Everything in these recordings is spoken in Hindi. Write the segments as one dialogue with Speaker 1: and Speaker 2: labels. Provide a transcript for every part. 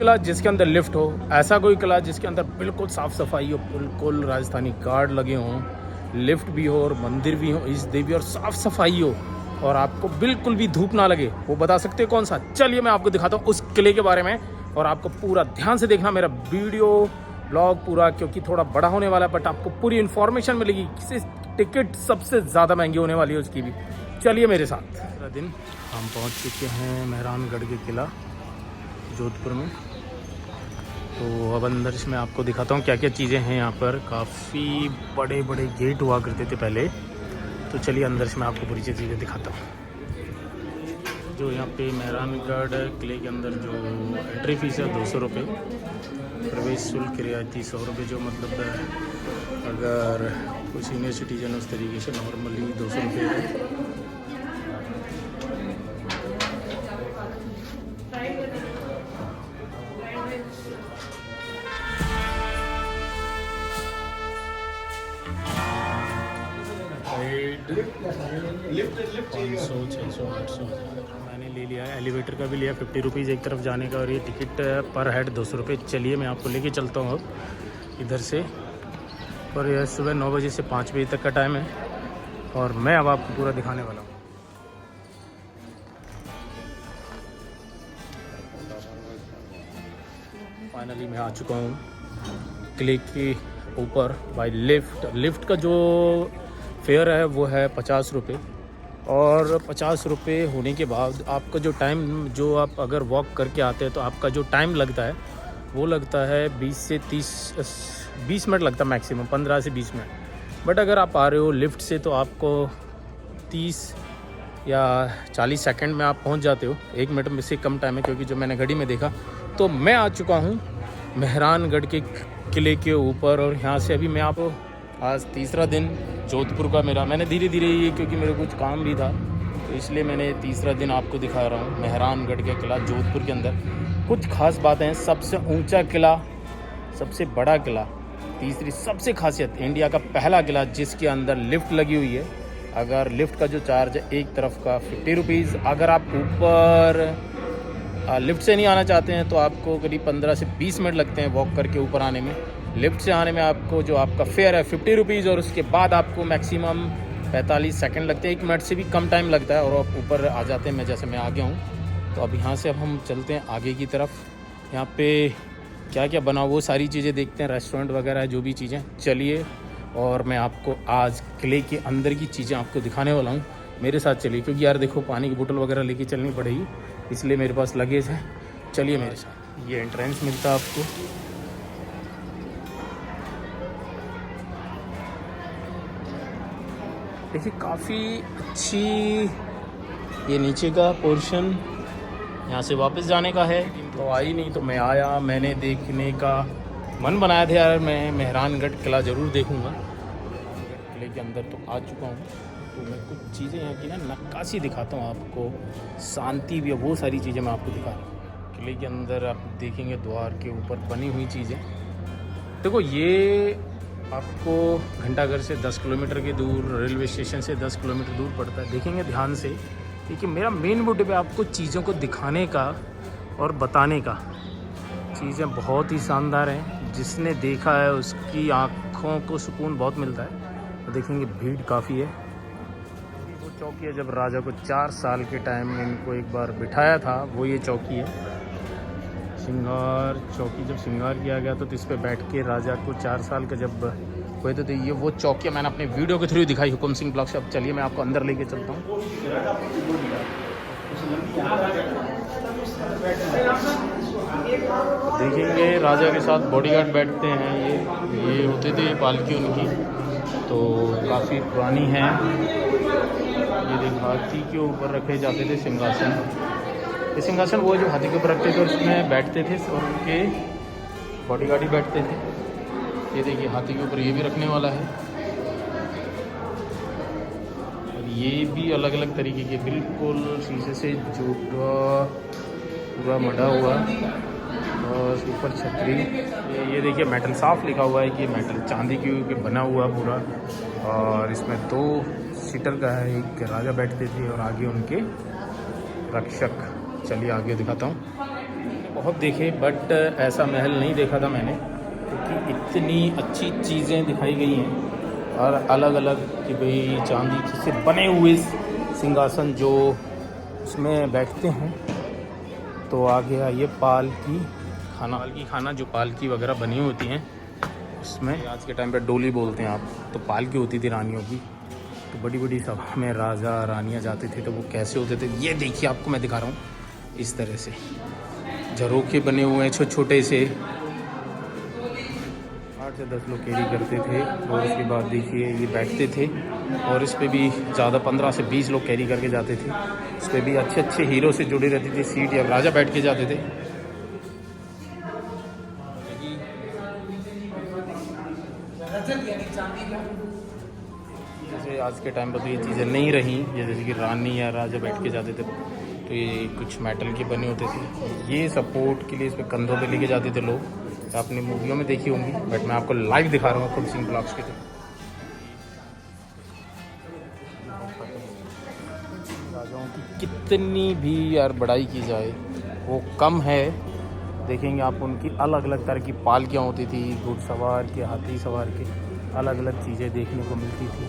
Speaker 1: किला जिसके अंदर लिफ्ट हो, ऐसा कोई किला जिसके अंदर बिल्कुल साफ़ सफाई हो, बिल्कुल राजस्थानी गार्ड लगे हों, लिफ्ट भी हो और मंदिर भी हो, इस देवी और साफ़ सफाई हो और आपको बिल्कुल भी धूप ना लगे, वो बता सकते हैं कौन सा? चलिए मैं आपको दिखाता हूँ उस किले के बारे में और आपको पूरा ध्यान से देखना मेरा वीडियो ब्लॉग पूरा, क्योंकि थोड़ा बड़ा होने वाला है बट आपको पूरी इन्फॉर्मेशन मिलेगी। किसी टिकट सबसे ज़्यादा महंगी होने वाली है उसकी भी। चलिए मेरे साथ। दूसरा दिन हम पहुँच चुके हैं मेहरानगढ़ के किला जोधपुर में। तो अब अंदर से मैं आपको दिखाता हूँ क्या क्या चीज़ें हैं यहाँ पर। काफ़ी बड़े बड़े गेट हुआ करते थे पहले, तो चलिए अंदर से मैं आपको पूरी चीज़ें दिखाता हूँ। जो यहाँ पे मेहरानगढ़ किले के अंदर जो एंट्री फीस है 200 रुपये, प्रवेश शुल्क रियायती 100 रुपये, जो मतलब अगर कोई सीनियर सिटीजन उस तरीके से नॉर्मली 200 रुपये है। लिफ्ट 500, 600, 800, मैंने ले लिया है। एलिवेटर का भी लिया 50 रुपीज़ एक तरफ जाने का, और ये टिकट पर हेड 200 रुपये। चलिए मैं आपको लेके चलता हूँ अब इधर से। और यह सुबह 9 बजे से 5 बजे तक का टाइम है और मैं अब आपको पूरा दिखाने वाला हूँ। फाइनली मैं आ चुका हूँ किले के ऊपर बाय लिफ्ट। लिफ्ट का जो फेयर है वो है 50 रुपये, और 50 रुपये होने के बाद आपका जो टाइम, जो आप अगर वॉक करके आते हैं तो आपका जो टाइम लगता है वो लगता है 20 से 20 मिनट लगता है मैक्सिमम, 15 से 20 मिनट। बट अगर आप आ रहे हो लिफ्ट से तो आपको 30 या 40 सेकंड में आप पहुंच जाते हो। 1 मिनट में से कम टाइम है, क्योंकि जो मैंने घड़ी में देखा। तो मैं आ चुका हूं मेहरानगढ़ के किले के ऊपर, और यहाँ से अभी मैं आपको आज तीसरा दिन जोधपुर का मेरा, मैंने धीरे धीरे ये, क्योंकि मेरे कुछ काम भी था तो इसलिए मैंने तीसरा दिन आपको दिखा रहा हूँ मेहरानगढ़ का किला जोधपुर के अंदर। कुछ खास बातें हैं। सबसे ऊंचा किला, सबसे बड़ा किला, तीसरी सबसे खासियत इंडिया का पहला किला जिसके अंदर लिफ्ट लगी हुई है। अगर लिफ्ट का जो चार्ज है एक तरफ का 50 रुपीज़, अगर आप ऊपर लिफ्ट से नहीं आना चाहते हैं तो आपको करीब 15 से 20 मिनट लगते हैं वॉक करके ऊपर आने में। लिफ्ट से आने में आपको जो आपका फेयर है 50 रुपीज़, और उसके बाद आपको मैक्सिमम 45 सेकंड लगते हैं, 1 मिनट से भी कम टाइम लगता है और आप ऊपर आ जाते हैं। मैं जैसे मैं आ गया हूँ, तो अब यहाँ से अब हम चलते हैं आगे की तरफ। यहाँ पे क्या क्या बना वो सारी चीज़ें देखते हैं, रेस्टोरेंट वगैरह जो भी चीज़ें। चलिए, और मैं आपको आज किले के अंदर की चीज़ें आपको दिखाने वाला हूँ। मेरे साथ चलिए, क्योंकि यार देखो पानी की बोतल वगैरह लेके चलनी पड़ेगी, इसलिए मेरे पास लगेज है। चलिए मेरे साथ। ये एंट्रेंस मिलता है आपको। देखिए काफ़ी अच्छी ये नीचे का पोर्शन। यहाँ से वापस जाने का है तो आई नहीं, तो मैं आया, मैंने देखने का मन बनाया था यार, मैं मेहरानगढ़ किला ज़रूर देखूँगा। किले के अंदर तो आ चुका हूँ, तो मैं कुछ चीज़ें यहाँ की ना नक्काशी दिखाता हूँ आपको। शांति भी है, वो सारी चीज़ें मैं आपको दिखा रहा हूँ। किले के अंदर आप देखेंगे द्वार के ऊपर बनी हुई चीज़ें। देखो ये आपको घंटाघर से 10 किलोमीटर के दूर, रेलवे स्टेशन से 10 किलोमीटर दूर पड़ता है। देखेंगे ध्यान से, क्योंकि मेरा मेन मोटिव है आपको चीज़ों को दिखाने का और बताने का। चीज़ें बहुत ही शानदार हैं, जिसने देखा है उसकी आँखों को सुकून बहुत मिलता है। तो देखेंगे भीड़ काफ़ी है। वो चौकी है जब राजा को 4 साल के टाइम में इनको एक बार बिठाया था, वो ये चौकी है। श्रृंगार चौकी जब श्रृंगार किया गया तो इस पर बैठ के राजा को 4 साल का जब हुए थे, तो ये वो चौकी मैंने अपने वीडियो के थ्रू दिखाई, हुकुम सिंह ब्लॉग से। अब चलिए मैं आपको अंदर लेके चलता हूँ। देखेंगे राजा के साथ बॉडीगार्ड बैठते हैं, ये होते थे पालकी उनकी, तो काफ़ी पुरानी है। ये देखो हाथी के ऊपर रखे जाते थे सिंहासन। ये सिंहासन वो जो हाथी के ऊपर रखते थे उसमें बैठते थे और उनके बॉडीगार्ड ही बैठते थे। ये देखिए हाथी के ऊपर ये भी रखने वाला है, और ये भी अलग अलग तरीके के, बिल्कुल शीशे से जुड़ा पूरा मढ़ा हुआ, और ऊपर छतरी। ये देखिए मेटल साफ लिखा हुआ है कि मेटल चांदी के बना हुआ पूरा, और इसमें 2 सीटर का है। एक राजा बैठते थे और आगे उनके रक्षक। चलिए आगे दिखाता हूँ। बहुत देखे बट ऐसा महल नहीं देखा था मैंने, क्योंकि इतनी अच्छी चीज़ें दिखाई गई हैं और अलग अलग कि भाई चांदी से बने हुए सिंहासन जो उसमें बैठते हैं। तो आ गया ये पालकी खाना जो पालकी वगैरह बनी होती हैं उसमें आज के टाइम पे डोली बोलते हैं आप, तो पालकी होती थी रानियों की। तो बड़ी बड़ी सभा में राजा रानियाँ जाते थे तो वो कैसे होते थे ये देखिए, आपको मैं दिखा रहा हूँ। इस तरह से झरोखे बने हुए हैं छोटे छोटे से, 8 से 10 लोग कैरी करते थे। और उसके बाद देखिए ये बैठते थे और इस पर भी ज़्यादा 15 से 20 लोग कैरी करके जाते थे। इस पर भी अच्छे अच्छे हीरो से जुड़ी रहती थी सीट, या राजा बैठ के जाते थे। जैसे आज के टाइम पर तो ये चीज़ें नहीं रही, जैसे कि रानी या राजा बैठ के जाते थे तो ये कुछ मेटल के बने होते थे। ये सपोर्ट के लिए इस पर कंधों पे लेके जाते थे लोग। आपने मूवियों में देखी होंगी बट मैं आपको लाइव दिखा रहा हूँ खुद सिंह ब्लॉग्स के। राजाओं की कितनी भी यार बड़ाई की जाए वो कम है। देखेंगे आप उनकी अलग अलग तरह की पालकियाँ होती थी, घुड़सवार के, हाथी सवार के, अलग अलग चीज़ें देखने को मिलती थी।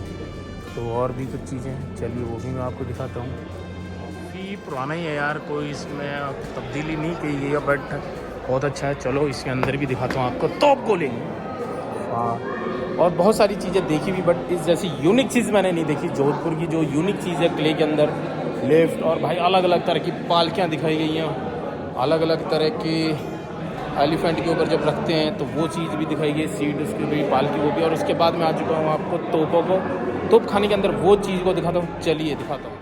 Speaker 1: तो और भी कुछ चीज़ें हैं, चलिए वो भी मैं आपको दिखाता हूँ। काफ़ी पुराना ही है यार, कोई इसमें तब्दीली नहीं की गई है बट बहुत अच्छा है। चलो इसके अंदर भी दिखाता हूँ आपको। तोप गोले, हाँ, और बहुत सारी चीज़ें देखी भी बट इस जैसी यूनिक चीज़ मैंने नहीं देखी। जोधपुर की जो यूनिक चीज़ है क्ले के अंदर लिफ्ट, और भाई अलग अलग तरह की पालकियाँ दिखाई गई हैं। अलग अलग तरह की एलिफेंट के ऊपर जब रखते हैं तो वो चीज़ भी दिखाई गई, सीट उसकी भी, पालकी वो भी। और उसके बाद मैं आ चुका हूँ आपको तोपों को, तोप खाने के अंदर वो चीज़ को दिखाता हूँ। चलिए दिखाता हूँ।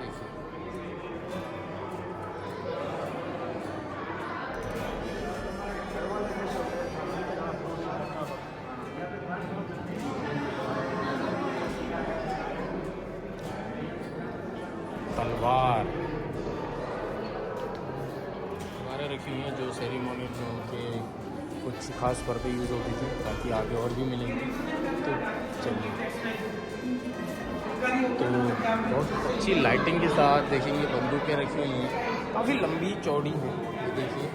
Speaker 1: तलवार रखी हुई हैं जो सेरेमनी में उनके कुछ खास पर पे यूज़ होती थी, ताकि आगे और भी मिलेंगी। तो चलिए, तो बहुत अच्छी लाइटिंग के साथ देखेंगे बंदूकें रखी हुई हैं, काफ़ी लंबी चौड़ी हैं। ये देखिए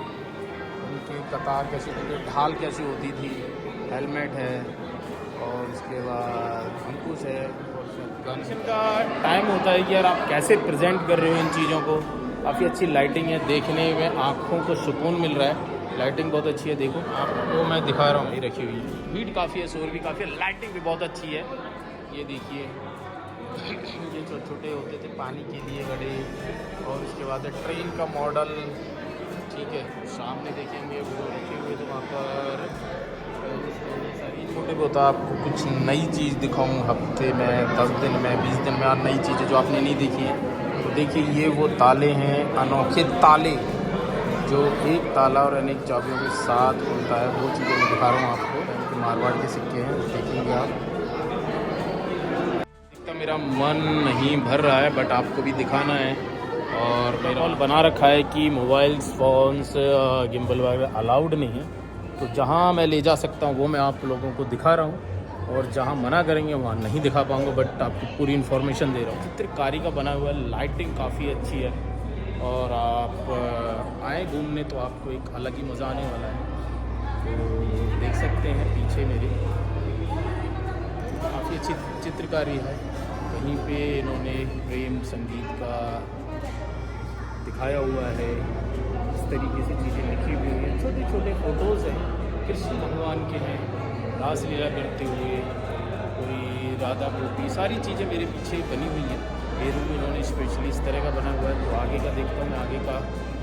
Speaker 1: उनके कतार कैसी होती थी, ढाल कैसी होती थी, हेलमेट है और उसके बाद अंकुश है। और इनका टाइम होता है कि यार आप कैसे प्रेजेंट कर रहे हो इन चीज़ों को। काफ़ी अच्छी लाइटिंग है, देखने में आँखों को सुकून मिल रहा है। लाइटिंग बहुत अच्छी है, देखो आपको मैं दिखा रहा हूँ। ये रखी हुई है, भीड़ काफ़ी है, शोर भी काफ़ी है, लाइटिंग भी बहुत अच्छी है। ये देखिए ये छोटे छोटे होते थे पानी के लिए गड्ढे, और उसके बाद ट्रेन का मॉडल, ठीक है। सामने देखेंगे वो रखे हुए तो वहाँ पर सारी छोटे बहुत आपको कुछ नई चीज़ दिखाऊँ हफ्ते में, 10 दिन में, 20 दिन में, और नई चीज़ें जो आपने नहीं देखी है। तो देखिए ये वो ताले हैं, अनोखे ताले, जो एक ताला और अनेक चाबियों के साथ खुलता है। वो चीज़ें मैं दिखा रहा हूँ आपको। मारवाड़ के सिक्के हैं, देखेंगे आप। इसका मेरा मन नहीं भर रहा है बट आपको भी दिखाना है। और मेरा बना रखा है कि मोबाइल्स, फ़ोन्स, गिम्बल वगैरह अलाउड नहीं है। तो जहाँ मैं ले जा सकता हूँ वो मैं आप लोगों को दिखा रहा हूँ, और जहाँ मना करेंगे वहाँ नहीं दिखा पाऊँगा, बट आपको पूरी इन्फॉर्मेशन दे रहा हूँ। चित्रकारी का बना हुआ है, लाइटिंग काफ़ी अच्छी है, और आप आए घूमने तो आपको एक अलग ही मज़ा आने वाला है। तो देख सकते हैं पीछे मेरे काफ़ी अच्छी चित्रकारी है। कहीं पे इन्होंने प्रेम संगीत का दिखाया हुआ है, इस तरीके से चीज़ें लिखी हुई हैं। छोटे छोटे फ़ोटोज़ हैं, कृष्ण भगवान के हैं, रासलीला करते हुए, कोई राधा गोपी, सारी चीज़ें मेरे पीछे बनी हुई हैं। पेरू भी इन्होंने स्पेशली इस तरह का बना हुआ है। तो आगे का देखता हूँ, मैं आगे का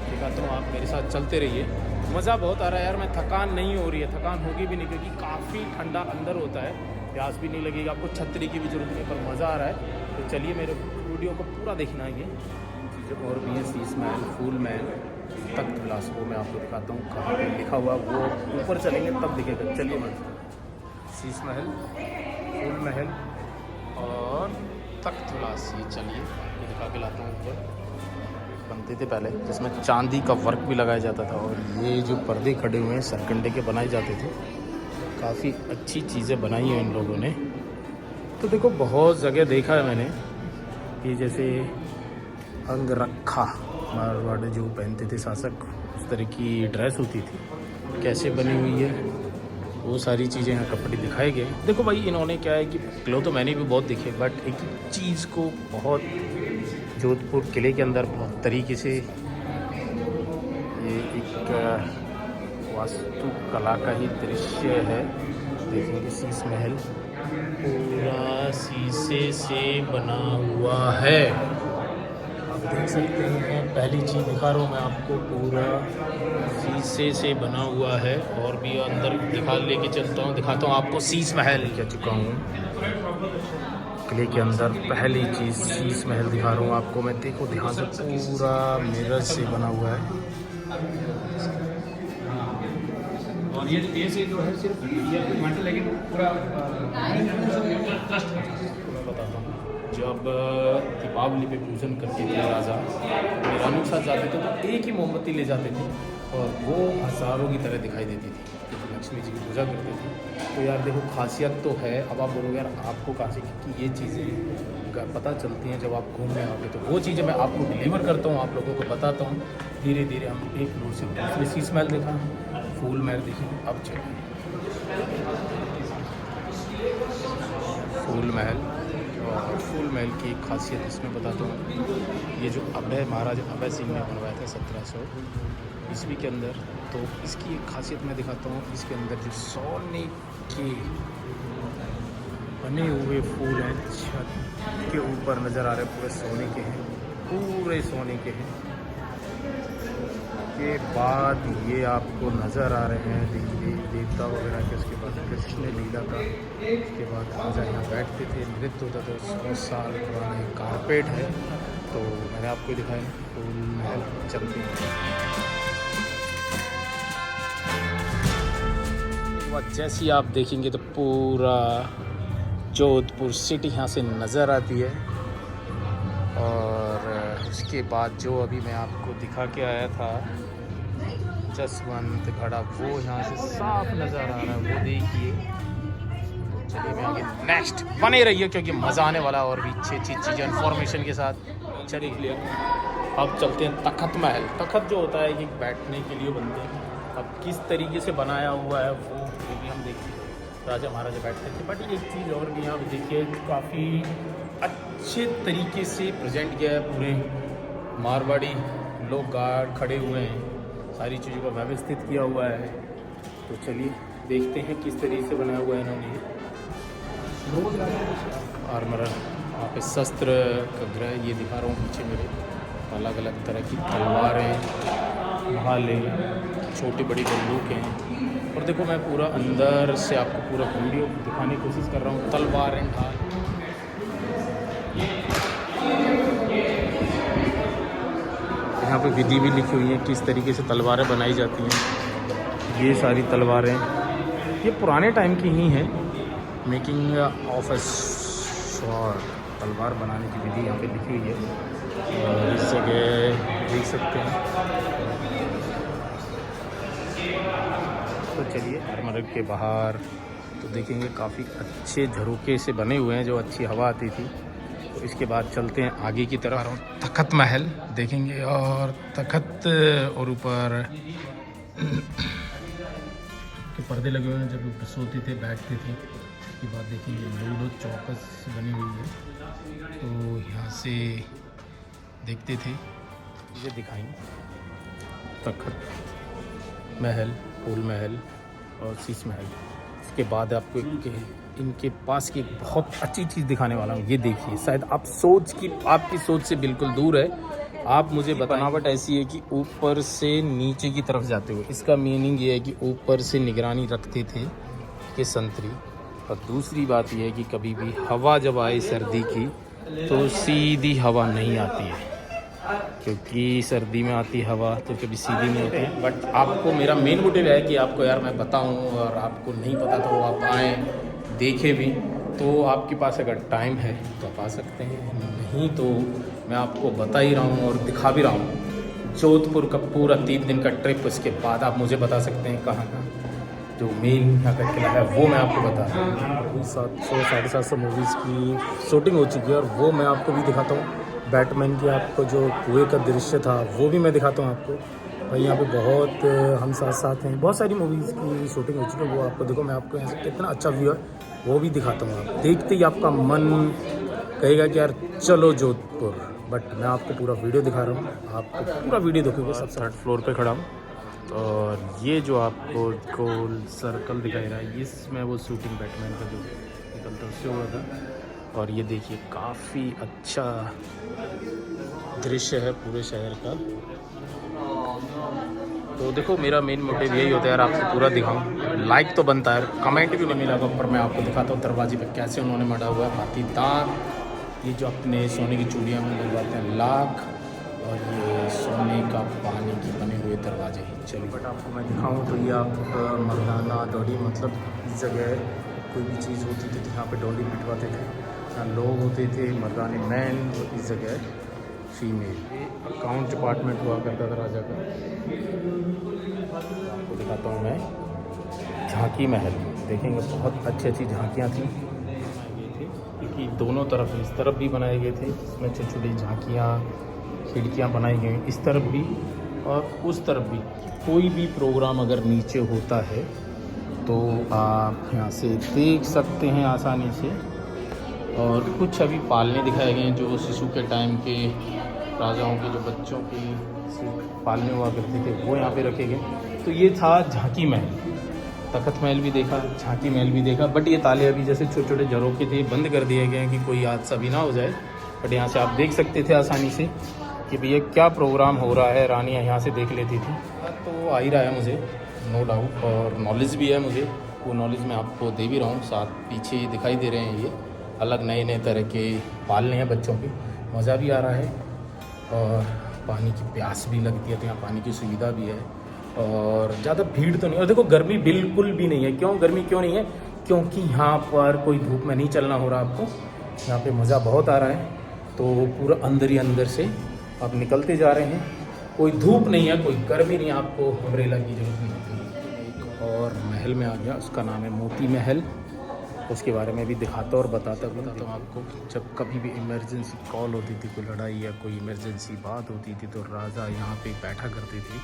Speaker 1: दिखाता हूँ, आप मेरे साथ चलते रहिए। मज़ा बहुत आ रहा है यार, मैं थकान नहीं हो रही है, थकान होगी भी नहीं क्योंकि काफ़ी ठंडा अंदर होता है, प्यास भी नहीं लगेगी आपको, छतरी की भी जरूरत नहीं, पर मज़ा आ रहा है। तो चलिए मेरे वीडियो को पूरा देखना है। ये चीज़ें और भी हैं, शीश महल, फूल महल, तख्त विलास, वो मैं आपको दिखाता हूँ कहाँ पे लिखा हुआ, वो ऊपर चलेंगे तब दिखेगा। चलिए मैं शीश महल, फूल महल और तख्त विलास, ये चलिए ये दिखा के लाता हूँ। ऊपर बनते थे पहले, जिसमें चांदी का वर्क भी लगाया जाता था, और ये जो पर्दे खड़े हुए हैं सरकंडे के बनाए जाते थे। काफ़ी अच्छी चीज़ें बनाई हैं इन लोगों ने। तो देखो बहुत जगह देखा है मैंने कि जैसे अंगरखा मारवाड़ी जो पहनते थे शासक, उस तरह की ड्रेस होती थी कैसे बनी हुई है, वो सारी चीज़ें यहाँ कपड़े दिखाए गए। देखो भाई इन्होंने क्या है कि क्लो तो मैंने भी बहुत देखे, बट एक चीज़ को बहुत जोधपुर किले के अंदर बहुत तरीके से ये एक वास्तुकला का ही दृश्य है। देखेंगे शीश महल पूरा शीशे से बना हुआ है, आप देख सकते हैं। पहली चीज़ दिखा रहा हूँ मैं आपको, पूरा शीशे से बना हुआ है। और भी अंदर दिखाता हूँ आपको शीश महल क्या चुका हूँ किले के अंदर। पहली चीज़ शीश महल दिखा रहा हूँ आपको मैं, देखो ध्यान से, पूरा मिरर से बना हुआ है। और ये से जो है सिर्फ ये लेकिन पूरा ट्रस्ट बताता हूँ। जब दीपावली पे पूजन करके थे राजा रानी के साथ जाते थे तो एक ही मोमबत्ती ले जाते थे और वो हज़ारों की तरह दिखाई देती थी, क्योंकि लक्ष्मी जी की पूजा करते थे। तो यार देखो खासियत तो है। अब आप बोलोगे यार आपको कहाँ से कि ये चीज़ें पता चलती हैं जब आप घूमने आओगे, तो वो चीज़ें मैं आपको डिलीवर करता हूँ, आप लोगों को बताता हूँ। धीरे धीरे हम एक फ्लोर से दूसरे शीश महल देखा, फूल महल देखिए। अब चलिए फूल महल, और फूल महल की एक खासियत इसमें बताता हूँ। ये जो अभय महाराजा अभय सिंह ने बनवाया था 1700 ईस्वी के अंदर, तो इसकी एक खासियत मैं दिखाता हूँ। इसके अंदर जो सोने के बने हुए फूल हैं, छत के ऊपर नज़र आ रहे हैं, पूरे सोने के हैं, पूरे सोने के हैं। के बाद ये आपको नज़र आ रहे हैं देवी देवता वगैरह के। उसके बाद कृष्ण लीला का, उसके बाद राजा यहाँ बैठते थे, नृत्य होता था। 100 साल पुराना एक कारपेट है, तो मैंने आपको दिखाया फूल महल। चलते हैं जैसे आप देखेंगे तो पूरा जोधपुर सिटी यहाँ से नज़र आती है। और उसके बाद जो अभी मैं आपको दिखा के आया था जसवंत गढ़ा, वो यहाँ से साफ नज़र आ रहा है, वो देखिए। चलिए मैं आगे नेक्स्ट बने रहिए क्योंकि मज़ा आने वाला और भी अच्छी चीज़ें इन्फॉर्मेशन के साथ। चलिए क्लियर। अब चलते हैं तखत महल। तखत जो होता है कि बैठने के लिए बनते हैं, अब किस तरीके से बनाया हुआ है वो भी हम देखिए। राजा महाराजा बैठते थे, बट एक चीज़ और भी यहाँ पे देखिए, काफ़ी अच्छे तरीके से प्रेजेंट किया है। पूरे मारवाड़ी लोग गार्ड खड़े हुए हैं, सारी चीज़ों को व्यवस्थित किया हुआ है। तो चलिए देखते हैं किस तरीके से बनाया हुआ है इन्होंने। आर्मर, वहाँ पे शस्त्र का ग्रह ये दिखा रहा हूँ पीछे मेरे, अलग अलग तरह की तलवारें, भाले, छोटी बड़ी बंदूकें। और देखो मैं पूरा अंदर से आपको पूरा वीडियो दिखाने की कोशिश कर रहा हूँ। तलवार एंड ढाल, यहाँ पे विधि भी लिखी हुई है किस तरीके से तलवारें बनाई जाती हैं। ये सारी तलवारें ये पुराने टाइम की ही हैं। मेकिंग ऑफ अ स्वॉर्ड, तलवार बनाने की विधि यहाँ पे लिखी हुई है। और इस जगह देख सकते हैं। तो चलिए आर्मर के बाहर तो देखेंगे काफ़ी अच्छे झरोके से बने हुए हैं जो अच्छी हवा आती थी। तो इसके बाद चलते हैं आगे की तरफ, तखत महल देखेंगे। और तखत और ऊपर के पर्दे लगे हुए हैं, जब सोते थे बैठते थे। उसके बाद देखेंगे लूडो चौकस बनी हुई है, तो यहाँ से देखते थे। ये दिखाएंगे तखत महल, फूल महल और शीश महल। इसके बाद आपको इनके पास की एक बहुत अच्छी चीज़ दिखाने वाला हूँ। ये देखिए, शायद आपकी सोच से बिल्कुल दूर है। आप मुझे बनावट ऐसी है कि ऊपर से नीचे की तरफ जाते हुए, इसका मीनिंग ये है कि ऊपर से निगरानी रखते थे कि संतरी। और दूसरी बात यह है कि कभी भी हवा जब आए सर्दी की तो सीधी हवा नहीं आती है, क्योंकि सर्दी में आती हवा तो कभी सीधी नहीं होती है। बट आपको मेरा मेन मोटिव है कि आपको यार मैं बताऊं, और आपको नहीं पता तो आप आएँ देखें भी। तो आपके पास अगर टाइम है तो आप आ सकते हैं, नहीं तो मैं आपको बता ही रहा हूँ और दिखा भी रहा हूँ जोधपुर का पूरा 3 दिन का ट्रिप। उसके बाद आप मुझे बता सकते हैं कहाँ का जो मेन यहाँ का किला है वो मैं आपको बता रहा हूँ। अभी 700-750 मूवीज़ की शूटिंग हो चुकी है और वो मैं आपको भी दिखाता हूँ। बैटमैन की आपको जो कुएं का दृश्य था वो भी मैं दिखाता हूँ आपको। भाई यहाँ पे बहुत हम साथ साथ हैं, बहुत सारी मूवीज़ की शूटिंग हो चुकी है। वो आपको देखो, मैं आपको यहाँ से कितना अच्छा व्यू है वो भी दिखाता हूँ। आप देखते ही आपका मन कहेगा कि यार चलो जोधपुर। बट मैं आपको पूरा वीडियो दिखा रहा हूँ, आपको पूरा वीडियो देखोगे। सब 3rd फ्लोर पे खड़ा हूँ और ये जो आपको गोल सर्कल दिखाई रहा है, इसमें वो शूटिंग बैटमैन का जो निकलता उससे हुआ था। और ये देखिए काफ़ी अच्छा दृश्य है पूरे शहर का। तो देखो मेरा मेन मोटिव यही होता है यार, आपको पूरा दिखाऊं। लाइक तो बनता है, कमेंट भी नहीं मिला पर मैं आपको दिखाता हूँ दरवाजे पे कैसे उन्होंने मढ़ा हुआ है हाथी दांत। ये जो अपने सोने की चूड़ियाँ में लगवाते हैं लाख, और ये सोने का पानी के बने हुए दरवाजे। चलिए बट आपको मैं दिखाऊँ तो ये आप मर्दाना डोली, मतलब इस जगह कोई भी चीज़ होती थी तो यहाँ पे डोली पिटवाते थे। यहाँ लोग होते थे मर्दाने मैन, और इस जगह फीमेल। अकाउंट डिपार्टमेंट हुआ करता था राजा का। आपको दिखाता हूँ मैं झांकी महल, देखेंगे बहुत अच्छी अच्छी झांकियाँ थी क्योंकि दोनों तरफ, इस तरफ भी बनाए गए थे, इसमें छोटी छोटी झांकियाँ खिड़कियाँ बनाई गई, इस तरफ भी और उस तरफ भी। कोई भी प्रोग्राम अगर नीचे होता है तो आप यहाँ से देख सकते हैं आसानी से। और कुछ अभी पालने दिखाए गए हैं जो शिशु के टाइम के राजाओं के जो बच्चों की पालने हुआ करते थे वो यहाँ पे रखे गए। तो ये था झांकी महल। तख्त महल भी देखा, झांकी महल भी देखा, बट ये ताले अभी जैसे छोटे छोटे झरोखे थे बंद कर दिए गए हैं कि कोई हादसा भी ना हो जाए। बट यहाँ से आप देख सकते थे आसानी से कि भैया क्या प्रोग्राम हो रहा है, रानियाँ यहाँ से देख लेती थी। तो आ ही रहा है मुझे नो डाउट, और नॉलेज भी है मुझे, वो नॉलेज मैं आपको दे भी रहा हूँ। साथ पीछे दिखाई दे रहे हैं ये अलग नए नए तरह के पालने हैं बच्चों के, मज़ा भी आ रहा है। और पानी की प्यास भी लगती है तो यहाँ पानी की सुविधा भी है, और ज़्यादा भीड़ तो नहीं। और देखो गर्मी बिल्कुल भी नहीं है। क्यों गर्मी क्यों नहीं है? क्योंकि यहाँ पर कोई धूप में नहीं चलना हो रहा आपको, यहाँ पे मज़ा बहुत आ रहा है। तो पूरा अंदर ही अंदर से आप निकलते जा रहे हैं, कोई धूप नहीं है, कोई गर्मी नहीं है, आपको अम्ब्रेला की जरूरत नहीं होती। एक और महल में आ गया, उसका नाम है मोती महल। उसके बारे में भी दिखाता और बताता हूँ आपको। जब कभी भी इमरजेंसी कॉल होती थी, कोई लड़ाई या कोई इमरजेंसी बात होती थी तो राजा यहाँ पे बैठा करते थे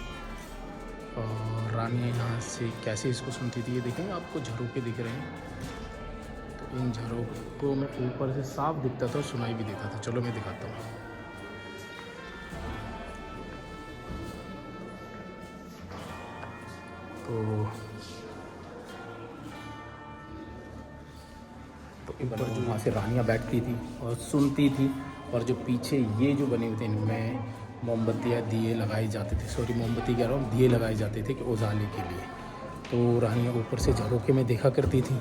Speaker 1: और रानियाँ यहाँ से कैसे इसको सुनती थी। ये देखेंगे आपको झरोके दिख रहे हैं, तो इन झरोकों में ऊपर से साफ दिखता था और सुनाई भी देता था। चलो मैं दिखाता हूँ। तो ऊपर जो वहाँ से रानियाँ बैठती थी और सुनती थी, और जो पीछे ये जो बने हुए थे इनमें मोमबत्तियाँ दिए लगाए जाते थे, सॉरी मोमबत्ती कह रहा हूँ, दिए लगाए जाते थे कि उजाले के लिए। तो रानियाँ ऊपर से झरोखे में देखा करती थी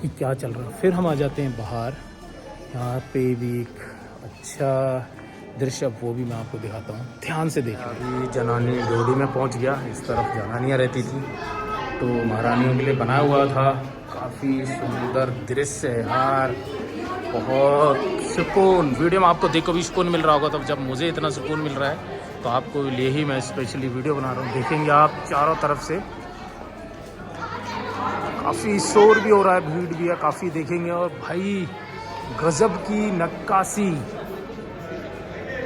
Speaker 1: कि क्या चल रहा। फिर हम आ जाते हैं बाहर, यहाँ पे भी एक अच्छा दृश्य, वो भी मैं आपको दिखाता हूँ, ध्यान से देखिए। जनानी डोली में पहुँच गया, इस तरफ जनानियाँ रहती थी तो महारानियों के लिए बनाया हुआ था। काफ़ी सुंदर दृश्य है यार, बहुत सुकून। वीडियो में आपको देखो भी सुकून मिल रहा होगा, तब जब मुझे इतना सुकून मिल रहा है तो आपको लिए ही मैं स्पेशली वीडियो बना रहा हूँ। देखेंगे आप चारों तरफ से काफ़ी शोर भी हो रहा है, भीड़ भी है काफ़ी, देखेंगे। और भाई गजब की नक्काशी,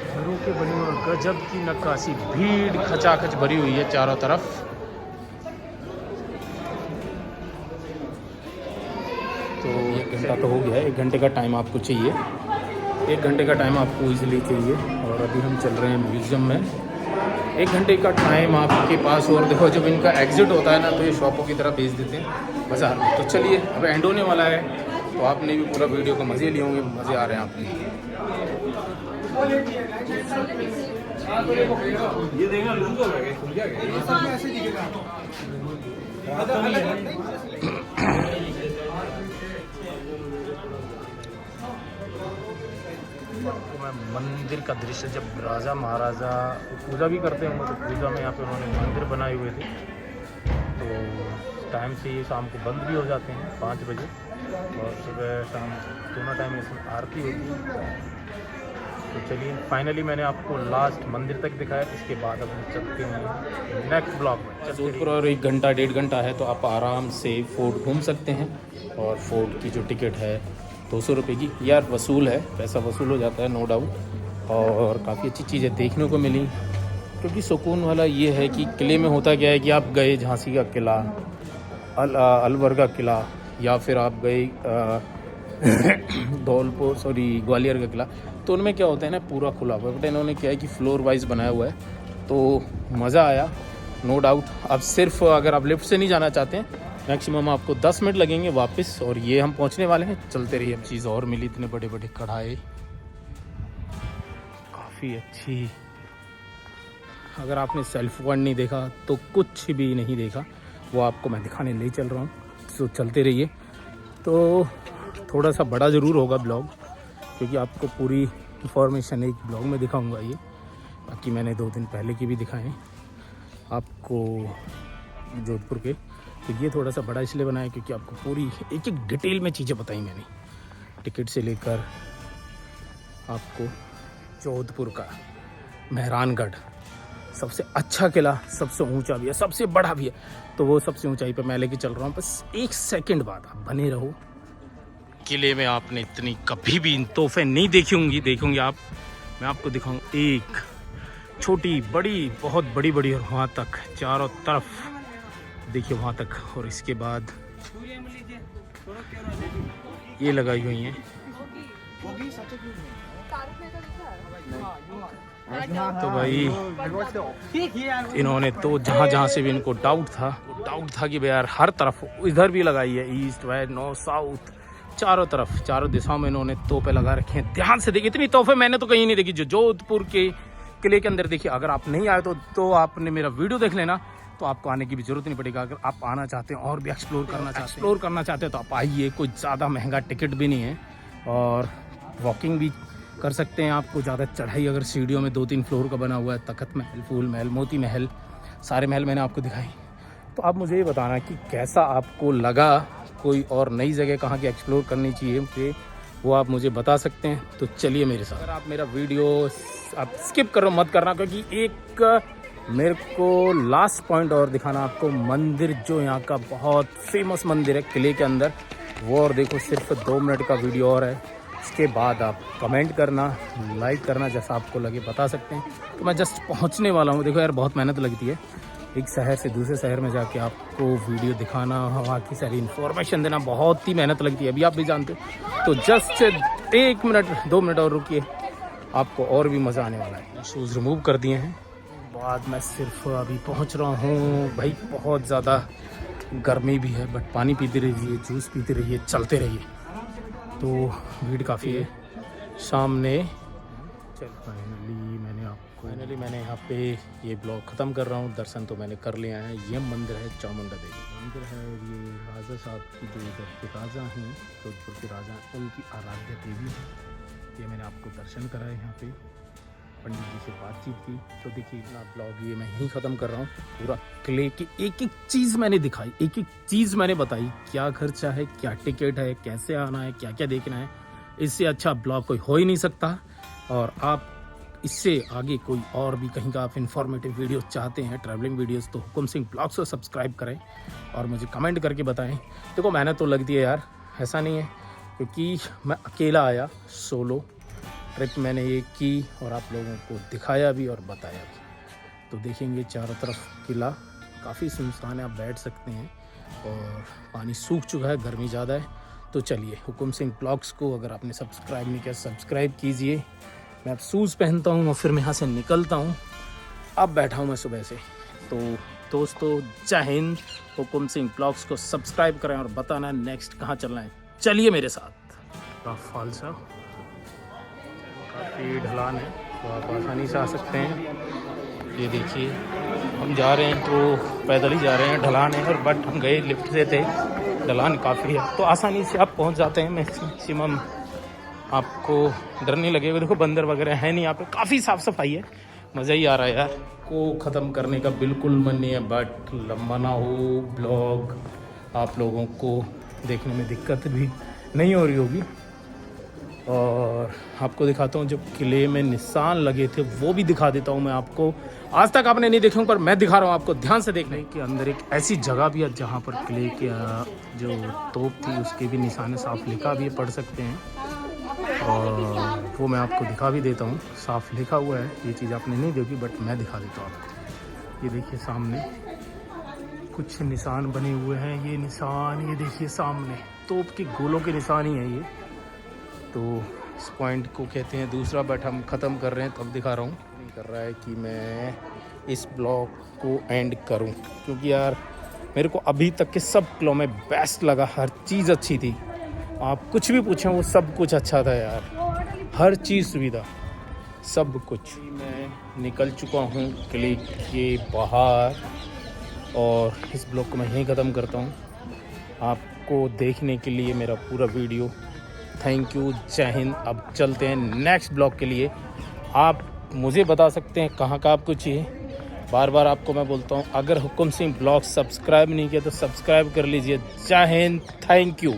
Speaker 1: घरों के बनी हुई गजब की नक्काशी, भीड़ खचाखच भरी हुई है चारों तरफ। तो 1 घंटा तो हो गया है, 1 घंटे का टाइम आपको चाहिए, 1 घंटे का टाइम आपको इजीली चाहिए। और अभी हम चल रहे हैं म्यूज़ियम में, 1 घंटे का टाइम आपके पास। और देखो जब इनका एग्जिट होता है ना तो ये शॉपों की तरफ भेज देते हैं बाजार में। तो चलिए अब एंड होने वाला है, तो आपने भी पूरा वीडियो को मज़े लिए होंगे, मज़े आ रहे हैं आपने। ये देखना लूँ तो लगे खुल जाएगा। मैं मंदिर का दृश्य, जब राजा महाराजा पूजा भी करते होंगे तो पूजा में यहाँ पे उन्होंने मंदिर बनाए हुए थे। तो टाइम से ये शाम को बंद भी हो जाते हैं 5 बजे, और सुबह शाम दोनों टाइम इसमें आरती होती है। तो चलिए फाइनली मैंने आपको लास्ट मंदिर तक दिखाया, इसके बाद अब हम चलते हैं नेक्स्ट ब्लॉग में। जोधपुर और 1 घंटा 1.5 घंटा है तो आप आराम से फोर्ट घूम सकते हैं। और फोर्ट की जो टिकट है 200 रुपये की, यार वसूल है, पैसा वसूल हो जाता है नो डाउट। और काफ़ी अच्छी चीज़ें देखने को मिली, क्योंकि सुकून वाला ये है कि किले में होता क्या है कि आप गए झांसी का किला, अलवर का किला, या फिर आप गए ग्वालियर का किला, तो उनमें क्या होता है ना पूरा खुला हुआ है। बट इन्होंने क्या है कि फ्लोर वाइज बनाया हुआ है, तो मज़ा आया नो डाउट। अब सिर्फ अगर आप लिफ्ट से नहीं जाना चाहते हैं, मैक्सिमम आपको 10 मिनट लगेंगे वापस, और ये हम पहुंचने वाले हैं। चलते रहिए। अब चीज़ और मिली, इतने बड़े बड़े कढ़ाई, काफ़ी अच्छी। अगर आपने सेल्फ वन नहीं देखा तो कुछ भी नहीं देखा, वो आपको मैं दिखाने ले चल रहा हूँ। तो चलते रहिए। तो थोड़ा सा बड़ा ज़रूर होगा ब्लॉग, क्योंकि आपको पूरी इंफॉर्मेशन एक ब्लॉग में दिखाऊंगा ये। बाकी मैंने 2 दिन पहले की भी दिखाएं आपको जोधपुर के। तो ये थोड़ा सा बड़ा इसलिए बनाया क्योंकि आपको पूरी एक एक डिटेल में चीज़ें बताई मैंने, टिकट से लेकर आपको। जोधपुर का मेहरानगढ़ सबसे अच्छा किला, सबसे ऊंचा भी है, सबसे बड़ा भी है, तो वो सबसे ऊंचाई पे मैं लेके चल रहा हूँ। बस 1 सेकंड बाद आप बने रहो। किले में आपने इतनी कभी भी तोहफे नहीं देखोगे आप। मैं आपको दिखाऊँ, एक छोटी बड़ी, बहुत बड़ी बड़ी, और वहाँ तक चारों तरफ देखिए वहाँ तक। और इसके बाद ये लगाई हुई हैं। तो भाई इन्होंने तो जहाँ से भी इनको डाउट था कि भाई यार हर तरफ इधर भी लगाई है, ईस्ट वेस्ट नॉर्थ साउथ, चारों तरफ, चारों दिशाओं में इन्होंने तोहफे लगा रखे हैं। ध्यान से देखिए, इतनी तोहफे मैंने तो कहीं नहीं देखी जो जोधपुर के किले के अंदर देखिए। अगर आप नहीं आए तो आपने मेरा वीडियो देख लेना, तो आपको आने की भी जरूरत नहीं पड़ेगा। अगर आप आना चाहते हैं और भी एक्सप्लोर करना चाहते हैं तो आप आइए। कोई ज़्यादा महंगा टिकट भी नहीं है, और वॉकिंग भी कर सकते हैं। आपको ज़्यादा चढ़ाई, अगर सीढ़ियों में 2-3 फ्लोर का बना हुआ है, तख्त महल, फूल महल, मोती महल, सारे महल मैंने आपको दिखाई। तो आप मुझे ये बताना कि कैसा आपको लगा, कोई और नई जगह कहाँ की एक्सप्लोर करनी चाहिए मुझे, वो आप मुझे बता सकते हैं। तो चलिए मेरे साथ। अगर आप मेरा वीडियो आप स्किप करो मत करना, क्योंकि एक मेरे को लास्ट पॉइंट और दिखाना आपको, मंदिर जो यहाँ का बहुत फेमस मंदिर है किले के अंदर, वो। और देखो सिर्फ 2 मिनट का वीडियो और है, इसके बाद आप कमेंट करना, लाइक करना, जैसा आपको लगे बता सकते हैं। तो मैं जस्ट पहुँचने वाला हूँ। देखो यार बहुत मेहनत लगती है एक शहर से दूसरे शहर में जाके आपको वीडियो दिखाना, वहाँ की सारी इन्फॉर्मेशन देना, बहुत ही मेहनत लगती है, अभी आप भी जानते हो। तो जस्ट 1 मिनट 2 मिनट और रुकिए, आपको और भी मज़ा आने वाला है। शूज़ रिमूव कर दिए हैं, बाद मैं सिर्फ अभी पहुँच रहा हूँ। भाई बहुत ज़्यादा गर्मी भी है, बट पानी पीते रहिए, जूस पीते रहिए, चलते रहिए। तो भीड़ काफ़ी है सामने। चल फाइनली मैंने यहाँ पे ये ब्लॉग ख़त्म कर रहा हूँ। दर्शन तो मैंने कर लिया है। ये मंदिर है चामुंडा देवी मंदिर है। ये राजा साहब की जो इधर के राजा हैं, जोधपुर के राजा, उनकी आराध्य देवी है। ये मैंने आपको दर्शन कराए, यहाँ पे पंडित जी से बातचीत की। तो देखिए इतना ब्लॉग ये मैं यहीं ख़त्म कर रहा हूँ। पूरा किले की एक एक चीज़ मैंने दिखाई, एक एक चीज़ मैंने बताई, क्या खर्चा है, क्या टिकट है, कैसे आना है, क्या क्या देखना है। इससे अच्छा ब्लॉग कोई हो ही नहीं सकता। और आप इससे आगे कोई और भी कहीं का आप इन्फॉर्मेटिव वीडियो चाहते हैं, ट्रैवलिंग वीडियोस, तो हुकुम सिंह ब्लॉग्स को सब्सक्राइब करें और मुझे कमेंट करके बताएं। देखो मेहनत तो लगती है यार, ऐसा नहीं है, क्योंकि मैं अकेला आया, सोलो ट्रिप मैंने ये की और आप लोगों को दिखाया भी और बताया भी। तो देखेंगे चारों तरफ किला काफ़ी सुनसान है, आप बैठ सकते हैं, और पानी सूख चुका है, गर्मी ज़्यादा है। तो चलिए हुकुम सिंह ब्लॉग्स को अगर आपने सब्सक्राइब नहीं किया सब्सक्राइब कीजिए। मैं अब शूज़ पहनता हूँ और फिर मैं यहाँ से निकलता हूँ। अब बैठा हूँ मैं सुबह से। तो दोस्तों जय हिंद। हुकुम सिंह ब्लॉग्स को सब्सक्राइब करें और बताना नेक्स्ट कहाँ चलना है। चलिए मेरे साथ। फालसा काफ़ी ढलान है, तो आप आसानी से आ सकते हैं। ये देखिए हम जा रहे हैं तो पैदल ही जा रहे हैं, ढलान है, और बट हम गए लिफ्ट से थे, ढलान काफ़ी है, तो आसानी से आप पहुँच जाते हैं। मैक्सिमम आपको डर नहीं लगेगा। देखो बंदर वगैरह है नहीं यहाँ पे, काफ़ी साफ़ सफाई है, मज़ा ही आ रहा है यार। को ख़त्म करने का बिल्कुल मन नहीं है, बट लंबा ना हो ब्लॉग, आप लोगों को देखने में दिक्कत भी नहीं हो रही होगी। और आपको दिखाता हूँ जो किले में निशान लगे थे वो भी दिखा देता हूँ मैं आपको। आज तक आपने नहीं देखे होंगे, पर मैं दिखा रहा हूँ आपको, ध्यान से देखने के अंदर एक ऐसी जगह भी है जहाँ पर किले के जो तोप थी उसके भी निशान साफ लिखा भी पढ़ सकते हैं। और वो मैं आपको दिखा भी देता हूँ। साफ लिखा हुआ है, ये चीज़ आपने नहीं देखी बट मैं दिखा देता हूँ आपको। ये देखिए सामने कुछ निशान बने हुए हैं, ये निशान, ये देखिए सामने तोप के गोलों के निशान ही है ये। तो इस पॉइंट को कहते हैं दूसरा, बट हम ख़त्म कर रहे हैं तब दिखा रहा हूँ। नहीं कर रहा है कि मैं इस ब्लॉग को एंड करूँ, क्योंकि यार मेरे को अभी तक के सब क्लो में बेस्ट लगा, हर चीज़ अच्छी थी। आप कुछ भी पूछें वो सब कुछ अच्छा था यार, हर चीज़ सुविधा सब कुछ। मैं निकल चुका हूँ क्लिक के बाहर और इस ब्लॉग को मैं यहीं ख़त्म करता हूँ। आपको देखने के लिए मेरा पूरा वीडियो थैंक यू, जय हिंद। अब चलते हैं नेक्स्ट ब्लॉग के लिए। आप मुझे बता सकते हैं कहाँ का आपको चाहिए। बार बार आपको मैं बोलता हूँ, अगर हुकुम सिंह ब्लॉग सब्सक्राइब नहीं किया तो सब्सक्राइब कर लीजिए। जय हिंद, थैंक यू।